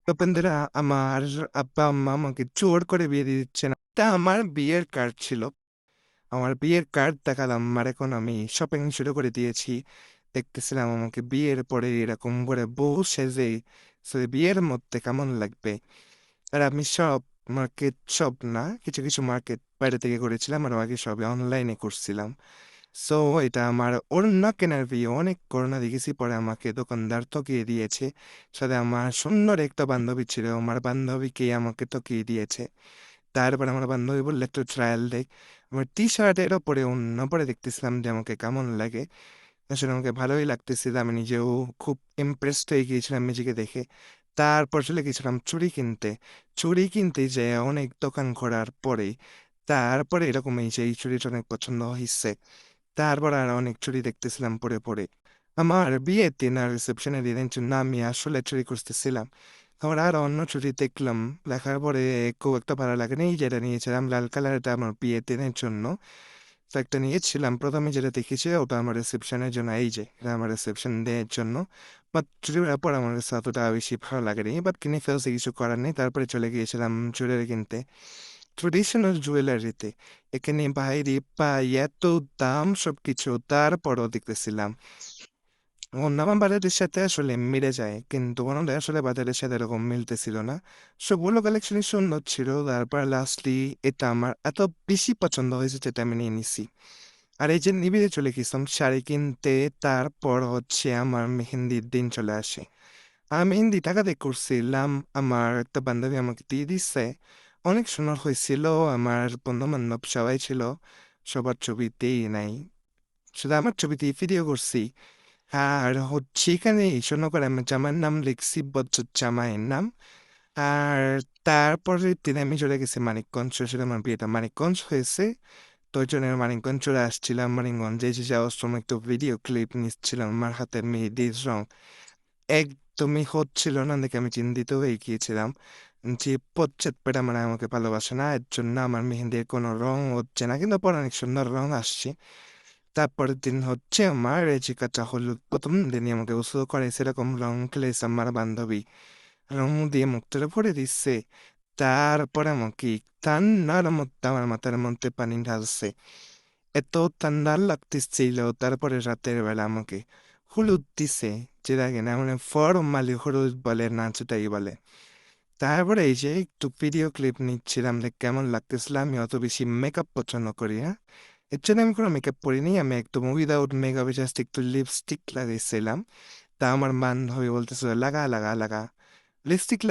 তো বন্ধুরা, আমার আব্বা-আম্মা আমাকে জোর করে বিয়ে দিয়ে দিচ্ছে না। এটা আমার বিয়ের কার্ড ছিল। আমার বিয়ের কার্ড দেখালাম, আর এখন আমি শপিং শুরু করে দিয়েছি। দেখতেছিলাম আমাকে বিয়ের পরে এরকম করে বউ সেজে বিয়ের মধ্যে কেমন লাগবে। আর আমি সব মার্কেট, সব না, কিছু কিছু মার্কেট বাইরে থেকে করেছিলাম, আর বাকি সবই অনলাইনে করছিলাম। সো এটা আমার ওড়না কেনার ভিডিও। অনেক করোনা দেখেছি, পরে আমাকে দোকানদার ঠকিয়ে দিয়েছে। সাথে আমার সুন্দর একটা বান্ধবী ছিল, আমার বান্ধবীকে আমাকে ঠকিয়ে দিয়েছে। তারপর আমার বান্ধবী বললো একটু ট্রায়াল দেখ। আমার টি শার্টের ওপরে অন্য পরে দেখতেছিলাম যে আমাকে কেমন লাগে। আসলে আমাকে ভালোই লাগতেছিল, আমি নিজেও খুব ইমপ্রেসড হয়ে গিয়েছিলাম নিজেকে দেখে। তারপর চলে গেছিলাম চুড়ি কিনতে। চুড়ি কিনতে যে অনেক দোকান ঘোরার পরে তারপরে এরকম এই যে এই চুড়িটা অনেক পছন্দ হয়েছে। তারপর আর অনেক চুড়ি দেখতেছিলাম পরে পরে। আমার বিয়ের দিন আর রিসেপশনের দিনের জন্য আমি আসলে চুরি করতেছিলাম। আমার আর অন্য চুড়ি দেখলাম, দেখার পরে খুব একটা ভালো লাগেনি, যেটা নিয়েছিলাম লাল কালারটা আমার বিয়ের দিনের জন্য। তো একটা নিয়েছিলাম, প্রথমে যেটা দেখেছি ওটা আমার রিসেপশনের জন্য, এই যে এটা আমার রিসেপশন দেওয়ার জন্য। বাট চুড়ির পর আমার কাছে অতটা বেশি ভালো লাগেনি, বাট কিনে ফেলছে, কিছু করার নেই। তারপরে চলে গিয়েছিলাম জুয়েলারি কিনতে, ট্রেডিশনাল জুয়েলারিতে। এখানে বাইরে পাই এত দাম সবকিছু, তারপরও দেখতেছিলাম অন্যান্য বাজারের সাথে আসলে মিলে যায়, কিন্তু ওনাদের আসলে বাজারের সাথে এরকম মিলতেছিল না। সবগুলো কালেকশনই সুন্দর ছিল। তারপর লাস্টলি এটা আমার এত বেশি পছন্দ হয়েছে যেটা আমি নিয়ে নিছি। আর এই যে নিবিড়ে চলে গেছিলাম শাড়ি কিনতে। তারপর হচ্ছে আমার মেহেন্দির দিন চলে আসে। আমি মেহেন্দি টাকাতে করছিলাম, আমার একটা বান্ধবী আমাকে দিয়ে দিচ্ছে। অনেক সুন্দর হয়েছিল, আমার বন্ধু বান্ধব সবাই ছিল, সবার ছবিতেই নাই, শুধু আমার ছবিতেই ভিডিও করছি। আর হচ্ছে এখানে ঈশান্য করে আমি জামাইয়ের নাম লিখছি, বজ্জত জামাইয়ের নাম। আর তারপরের দিন আমি চলে গেছি মানিকগঞ্জ, সেটা আমার বিয়েটা মানিকগঞ্জ হয়েছে। তো ওই জন্য মানিকগঞ্জ চলে আসছিলাম। মানিকগঞ্জে এসে যাওয়ার সময় একটু ভিডিও ক্লিপ নিচ্ছিলাম, আমার হাতের মেহেদির রং একদমই হচ্ছিল না, দেখে আমি চিন্তিত হয়ে গিয়েছিলাম যে পশ্চাৎপেটা মানে আমাকে ভালোবাসে না, এর জন্য আমার মেহেন্দির কোনো রং হচ্ছে না, কিন্তু পরে অনেক সুন্দর রং আসছে। তারপরের দিন হচ্ছে আমার এই যে কাঁচা হলুদ, প্রথম দিনই আমাকে গোসল করে সেরকম রং খেলেছে আমার বান্ধবী, রং দিয়ে মুখটা ভরে দিচ্ছে। তারপরে আমাকে ঠান্ডার মধ্যে আমার মাথার মধ্যে পানি ঢালছে, এত ঠান্ডা লাগতেছিল। তারপরে রাতের বেলা আমাকে হলুদ দিছে, যেটা কিনা মানে ফরমালি হলুদ বলে না, সেটাই বলে। তারপরে এই যে একটু ভিডিও ক্লিপ নিচ্ছিলাম যে কেমন লাগতেছিল। আমি অত বেশি মেকআপ পছন্দ করি না, এর জন্য আমি কোনো মেকআপ করিনি। আমি একদম উইদাউট মেকআপে জাস্ট একটু লিপস্টিক লাগাইছিলাম। তা আমার বান্ধবী বলতেছিল লাগা লাগা লাগা লিপস্টিক।